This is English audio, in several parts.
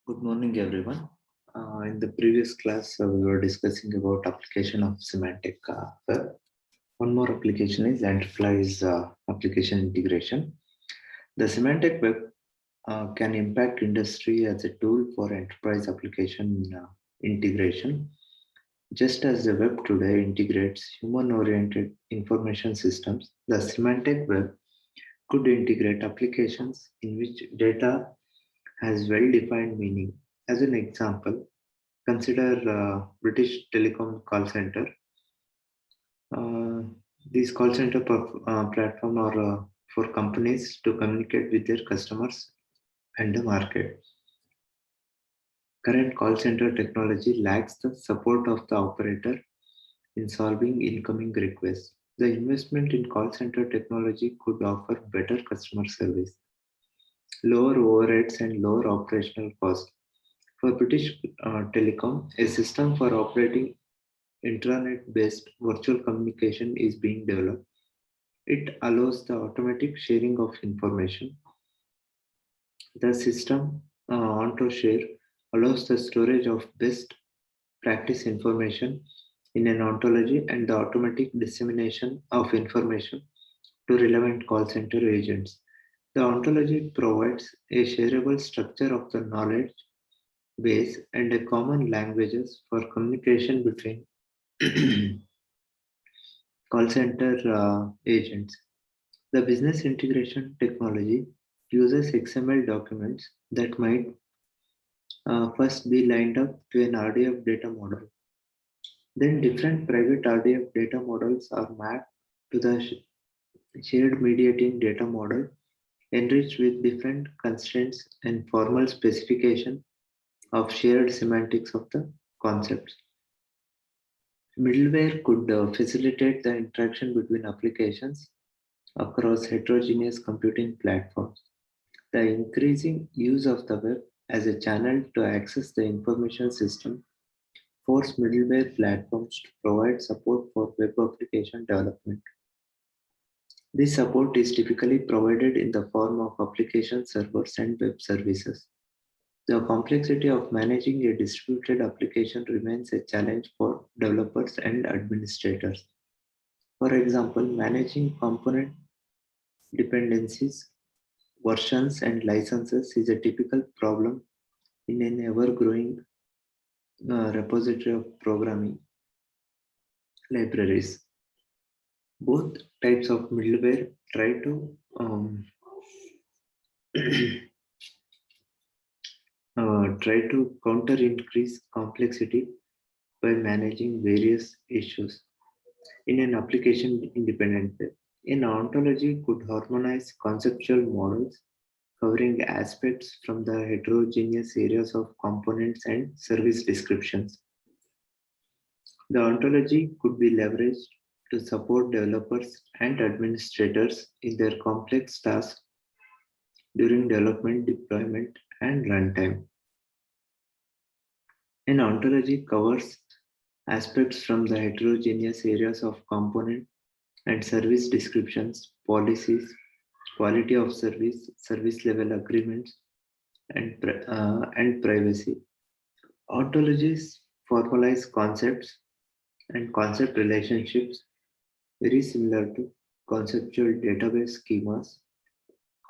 Good morning, everyone. In the previous class, we were discussing about application of semantic web. One more application is enterprise application integration. The semantic web can impact industry as a tool for enterprise application integration. Just as the web today integrates human-oriented information systems, the semantic web could integrate applications in which data has well-defined meaning. As an example, consider British Telecom call center. Uh, these call center platform are for companies to communicate with their customers and the market. Current call center technology lacks the support of the operator in solving incoming requests. The investment in call center technology could offer better customer service, lower overheads, and lower operational costs. For British Telecom, a system for operating intranet-based virtual communication is being developed. It allows the automatic sharing of information. The system OntoShare allows the storage of best practice information in an ontology and the automatic dissemination of information to relevant call center agents. The ontology provides a shareable structure of the knowledge base and a common languages for communication between call center agents. The business integration technology uses XML documents that might first be lined up to an RDF data model. Then different private RDF data models are mapped to the shared mediating data model, enriched with different constraints and formal specification of shared semantics of the concepts. Middleware could facilitate the interaction between applications across heterogeneous computing platforms. The increasing use of the web as a channel to access the information system force middleware platforms to provide support for web application development. This support is typically provided in the form of application servers and web services. The complexity of managing a distributed application remains a challenge for developers and administrators. For example, managing component dependencies, versions, and licenses is a typical problem in an ever-growing repository of programming libraries. Both types of middleware try to counter increase complexity by managing various issues in an application independent way. An ontology could harmonize conceptual models covering aspects from the heterogeneous areas of components and service descriptions. The ontology could be leveraged to support developers and administrators in their complex tasks during development, deployment, and runtime. An ontology covers aspects from the heterogeneous areas of component and service descriptions, policies, quality of service, service level agreements, and privacy. Ontologies formalize concepts and concept relationships very similar to conceptual database schemas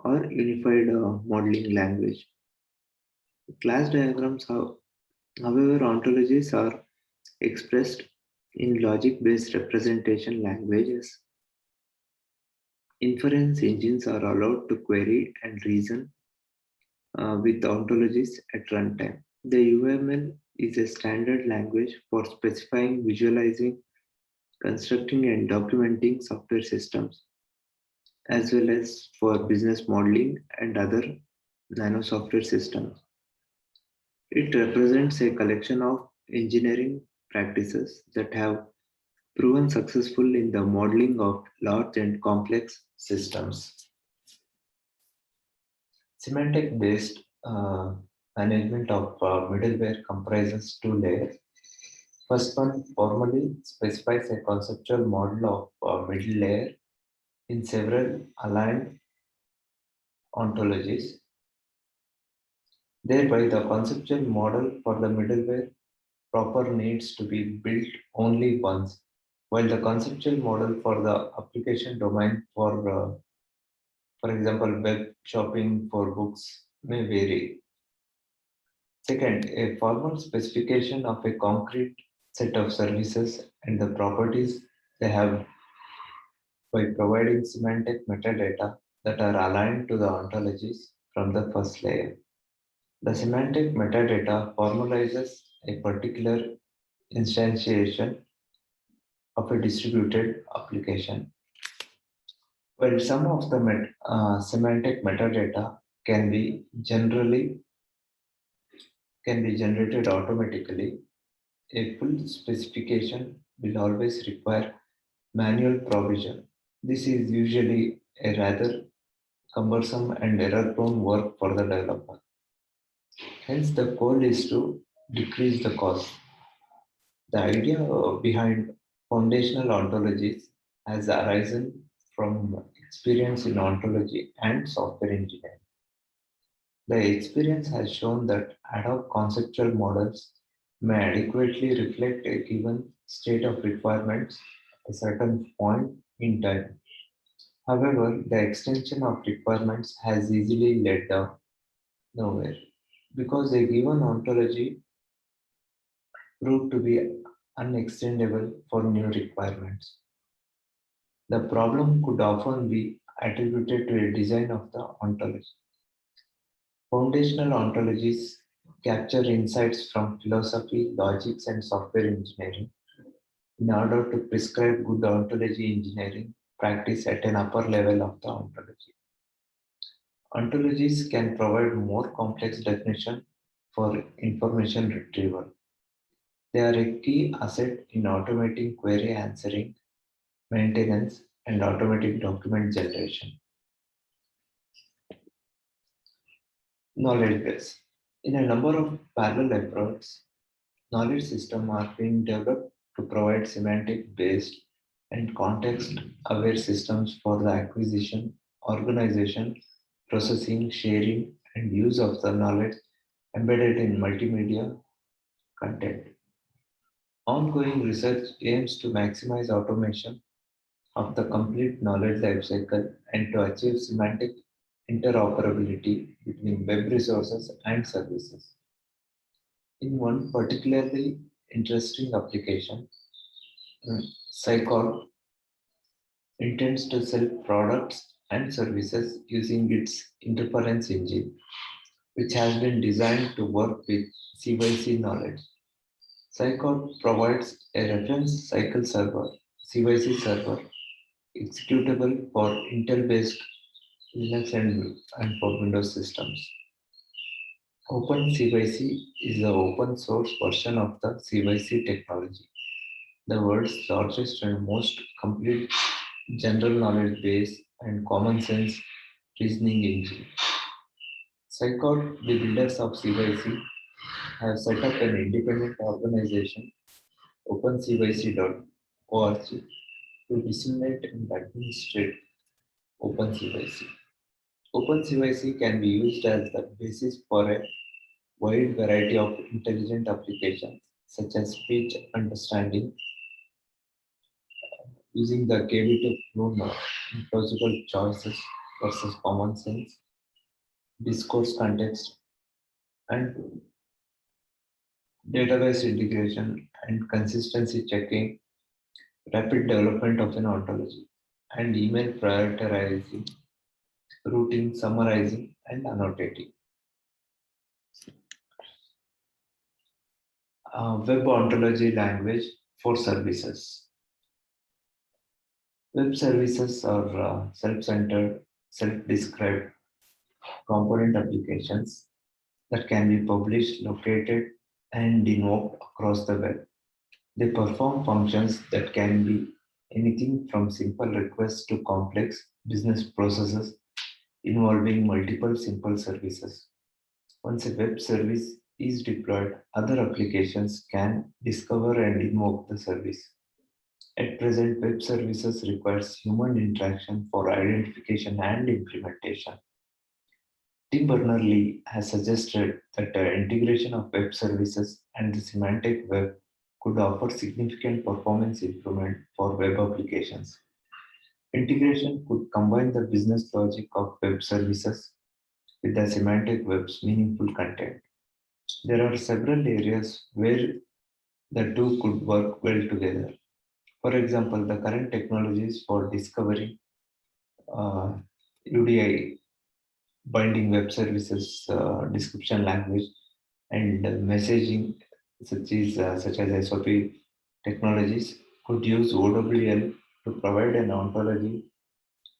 or unified modeling language. Class diagrams, however, ontologies are expressed in logic-based representation languages. Inference engines are allowed to query and reason with ontologies at runtime. The UML is a standard language for specifying, visualizing, constructing, and documenting software systems, as well as for business modeling and other nano software systems. It represents a collection of engineering practices that have proven successful in the modeling of large and complex systems. Semantic based management of middleware comprises two layers. First one formally specifies a conceptual model of middle layer in several aligned ontologies. Thereby, the conceptual model for the middleware proper needs to be built only once, while the conceptual model for the application domain for example, web shopping for books may vary. Second, a formal specification of a concrete set of services and the properties they have by providing semantic metadata that are aligned to the ontologies from the first layer. The semantic metadata formalizes a particular instantiation of a distributed application, while some of the semantic metadata can be generated automatically. A full specification will always require manual provision. This is usually a rather cumbersome and error-prone work for the developer. Hence, the goal is to decrease the cost. The idea behind foundational ontologies has arisen from experience in ontology and software engineering. The experience has shown that ad hoc conceptual models may adequately reflect a given state of requirements at a certain point in time. However, the extension of requirements has easily led down nowhere because a given ontology proved to be unextendable for new requirements. The problem could often be attributed to a design of the ontology. Foundational ontologies capture insights from philosophy, logics, and software engineering in order to prescribe good ontology engineering practice at an upper level of the ontology. Ontologies can provide more complex definition for information retrieval. They are a key asset in automating query answering, maintenance, and automatic document generation. Knowledge base. In a number of parallel efforts, knowledge systems are being developed to provide semantic-based and context-aware systems for the acquisition, organization, processing, sharing, and use of the knowledge embedded in multimedia content. Ongoing research aims to maximize automation of the complete knowledge lifecycle and to achieve semantic interoperability between web resources and services. In one particularly interesting application, Sycor intends to sell products and services using its interference engine, which has been designed to work with CYC knowledge. Sycor provides a reference cycle server, CYC server, executable for Intel-based Linux and for Windows systems. OpenCyc is the open source version of the CYC technology, the world's largest and most complete general knowledge base and common sense reasoning engine. Sycor, the builders of CYC, have set up an independent organization, opencyc.org, to disseminate and administrate OpenCyc. OpenCyc can be used as the basis for a wide variety of intelligent applications, such as speech understanding, using the KV to prune implausible choices versus common sense, discourse context, and database integration and consistency checking, rapid development of an ontology, and email prioritizing, routing, summarizing, and annotating. Web ontology language for services. Web services are self-centered, self-described component applications that can be published, located, and invoked across the web. They perform functions that can be anything from simple requests to complex business processes involving multiple simple services. Once a web service is deployed, other applications can discover and invoke the service. At present, web services requires human interaction for identification and implementation. Tim Berners-Lee has suggested that the integration of web services and the semantic web could offer significant performance improvement for web applications. Integration could combine the business logic of web services with the semantic web's meaningful content. There are several areas where the two could work well together. For example, the current technologies for discovery, uh, UDI, binding web services, description language, and messaging, such as SOP technologies, could use OWL to provide an ontology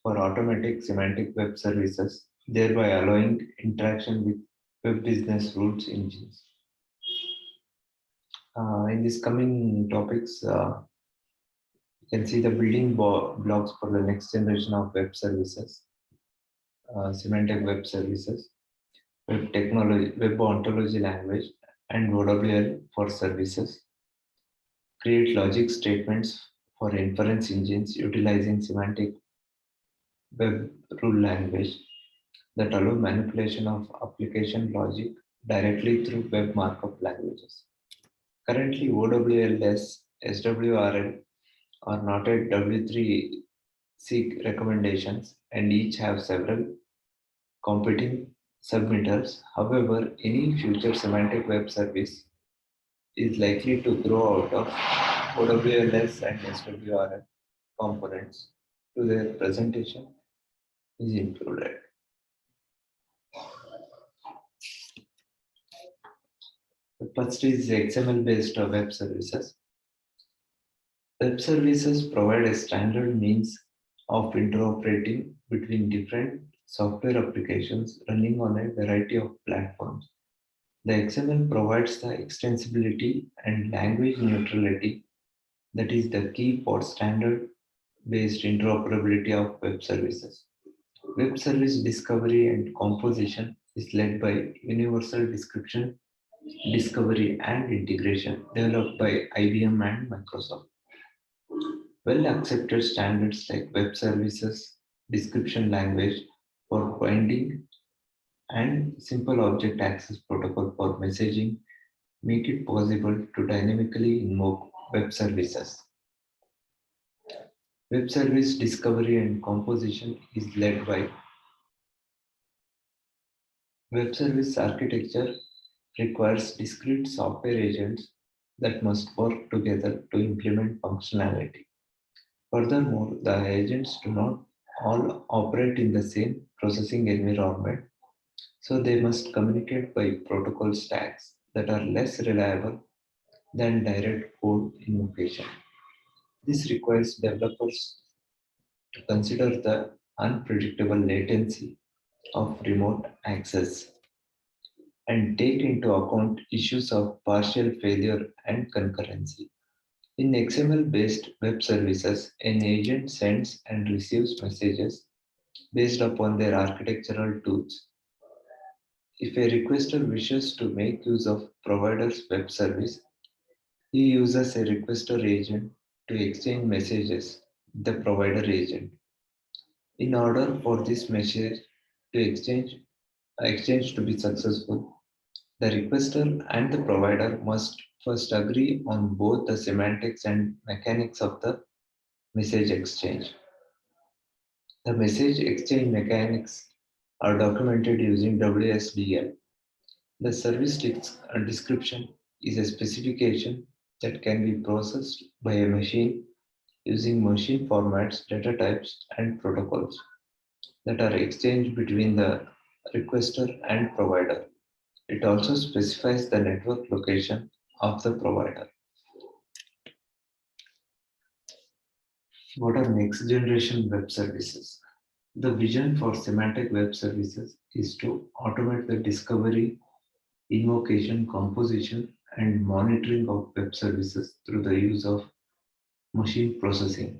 for automatic semantic web services, thereby allowing interaction with web business rules engines. In these coming topics, you can see the building blocks for the next generation of web services, semantic web services, web technology, web ontology language, and OWL for services. Create logic statements for inference engines utilizing semantic web rule language that allow manipulation of application logic directly through web markup languages. Currently, OWLS, SWRL are not at W3C recommendations and each have several competing submitters. However, any future semantic web service is likely to grow out of OWLS and SWRL components to their presentation is included. The first is XML-based web services. Web services provide a standard means of interoperating between different software applications running on a variety of platforms. The XML provides the extensibility and language neutrality that is the key for standard-based interoperability of web services. Web service discovery and composition is led by Universal Description, Discovery and Integration developed by IBM and Microsoft. Well-accepted standards like Web Services Description Language for binding and Simple Object Access Protocol for messaging make it possible to dynamically invoke web services. Web service discovery and composition is led by web service architecture requires discrete software agents that must work together to implement functionality. Furthermore, the agents do not all operate in the same processing environment, so they must communicate by protocol stacks that are less reliable than direct code invocation. This requires developers to consider the unpredictable latency of remote access and take into account issues of partial failure and concurrency. In XML-based web services, an agent sends and receives messages based upon their architectural tools. If a requester wishes to make use of provider's web service, he uses a requester agent to exchange messages with the provider agent. In order for this message to exchange to be successful, the requester and the provider must first agree on both the semantics and mechanics of the message exchange. The message exchange mechanics are documented using WSDL. The service description is a specification that can be processed by a machine using machine formats, data types, and protocols that are exchanged between the requester and provider. It also specifies the network location of the provider. What are next generation web services? The vision for semantic web services is to automate the discovery, invocation, composition, and monitoring of web services through the use of machine processing.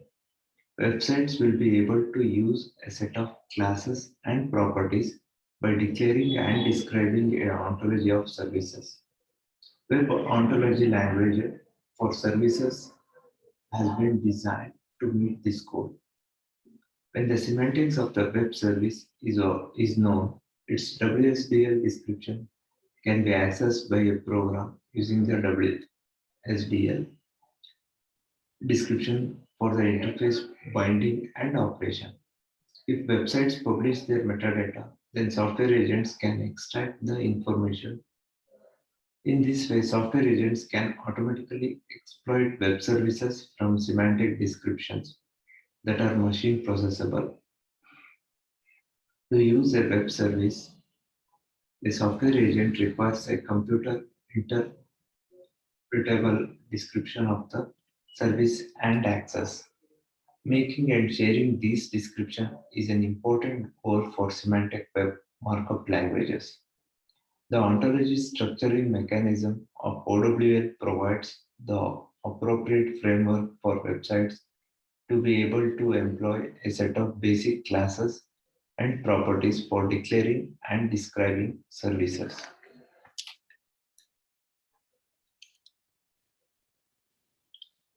Websites will be able to use a set of classes and properties by declaring and describing an ontology of services. Web ontology language for services has been designed to meet this goal. When the semantics of the web service is known, Its WSDL description can be accessed by a program using the WSDL description for the interface binding and operation. If websites publish their metadata, then software agents can extract the information. In this way, software agents can automatically exploit web services from semantic descriptions that are machine processable. To use a web service, a software agent requires a computer interpretable description of the service and access. Making and sharing these descriptions is an important goal for semantic web markup languages. The ontology structuring mechanism of OWL provides the appropriate framework for websites to be able to employ a set of basic classes and properties for declaring and describing services.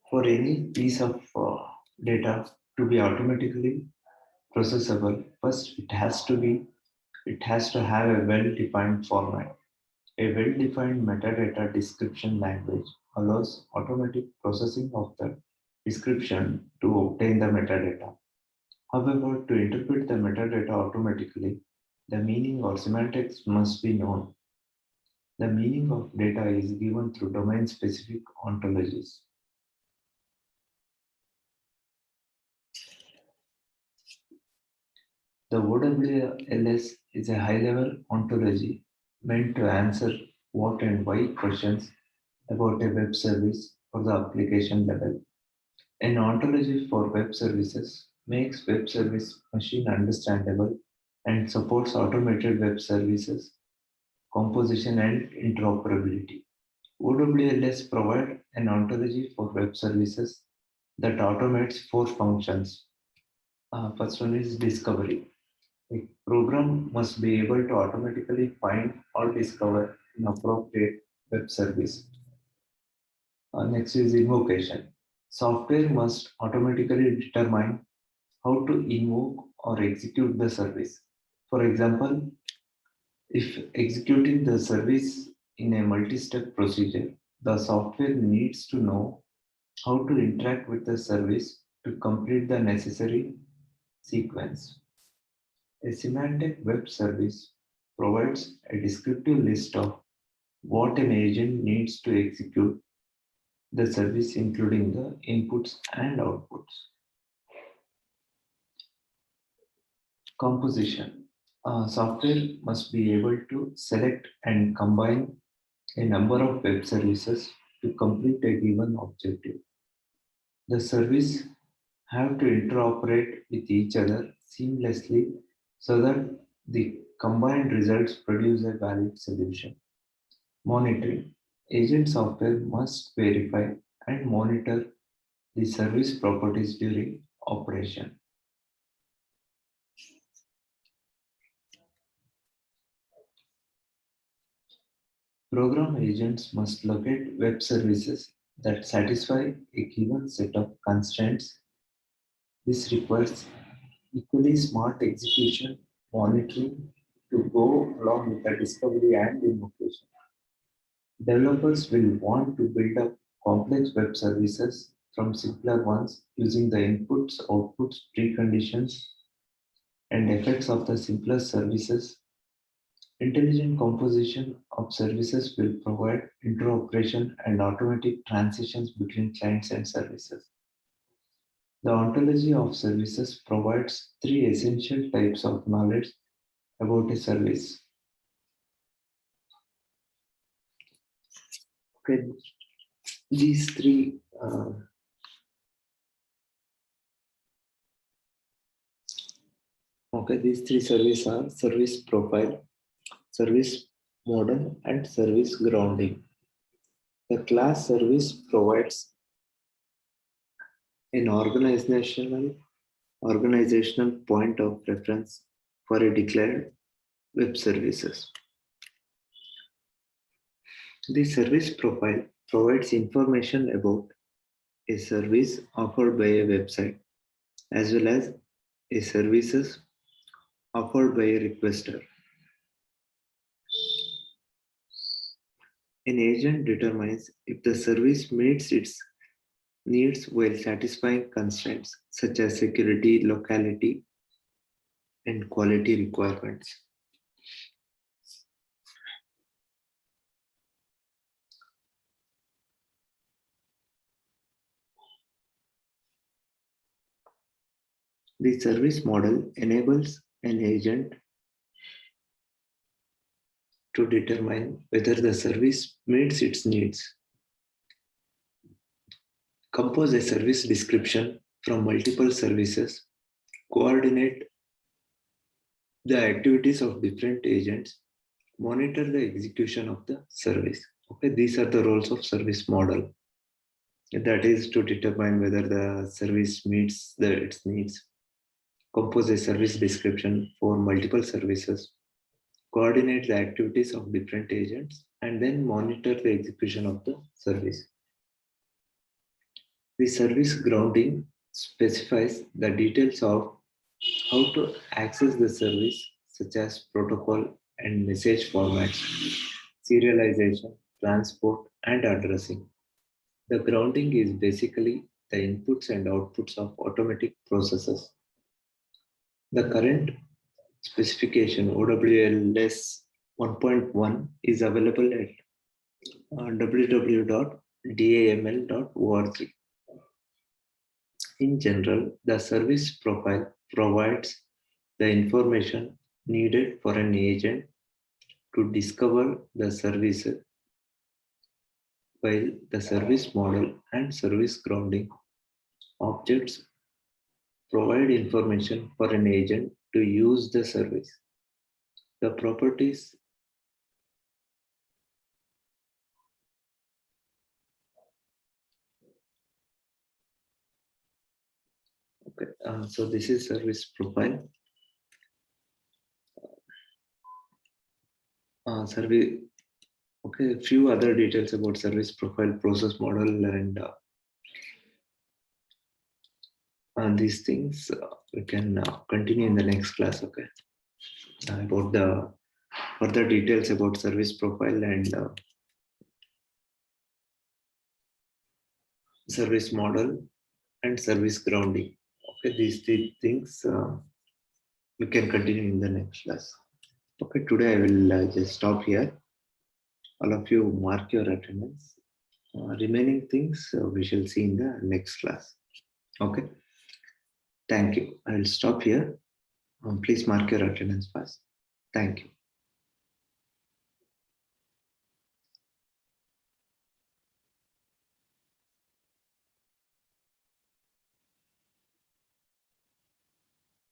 For any piece of data to be automatically processable, first it has to have a well-defined format. A well-defined metadata description language allows automatic processing of the description to obtain the metadata. However, to interpret the metadata automatically, the meaning or semantics must be known. The meaning of data is given through domain-specific ontologies. The OWLS is a high-level ontology meant to answer what and why questions about a web service for the application level. An ontology for web services makes web service machine understandable and supports automated web services, composition and interoperability. OWLS provides an ontology for web services that automates four functions. First one is discovery. A program must be able to automatically find or discover an appropriate web service. Next is invocation. Software must automatically determine how to invoke or execute the service. For example, if executing the service in a multi-step procedure, the software needs to know how to interact with the service to complete the necessary sequence. A semantic web service provides a descriptive list of what an agent needs to execute the service, including the inputs and outputs. Composition. Software must be able to select and combine a number of web services to complete a given objective. The service have to interoperate with each other seamlessly so that the combined results produce a valid solution. Monitoring. Agent software must verify and monitor the service properties during operation. Program agents must locate web services that satisfy a given set of constraints. This requires equally smart execution monitoring to go along with the discovery and invocation. Developers will want to build up complex web services from simpler ones using the inputs, outputs, preconditions, and effects of the simpler services. Intelligent composition of services will provide interoperation and automatic transitions between clients and services. The ontology of services provides three essential types of knowledge about a service. Okay, these three services are service profile, service model, and service grounding. The class service provides an organizational point of reference for a declared web services. The service profile provides information about a service offered by a website as well as a services offered by a requester. An agent determines if the service meets its needs while satisfying constraints such as security, locality, and quality requirements. The service model enables an agent to determine whether the service meets its needs. Compose a service description from multiple services, coordinate the activities of different agents, monitor the execution of the service. Okay, these are the roles of service model. That is to determine whether the service meets its needs. Compose a service description for multiple services, coordinate the activities of different agents, and then monitor the execution of the service. The service grounding specifies the details of how to access the service, such as protocol and message formats, serialization, transport, and addressing. The grounding is basically the inputs and outputs of automatic processes. The current specification OWLS 1.1 is available at www.daml.org. In general, the service profile provides the information needed for an agent to discover the service, while the service model and service grounding objects provide information for an agent to use the service. The properties okay, so this is service profile. Service okay, a few other details about service profile, process model, and these things we can continue in the next class. Okay, about the further details about service profile and service model and service grounding. Okay, these three things we can continue in the next class. Okay, today I will just stop here. All of you mark your attendance. Remaining things we shall see in the next class. Okay, thank you. I will stop here. Please mark your attendance fast. Thank you.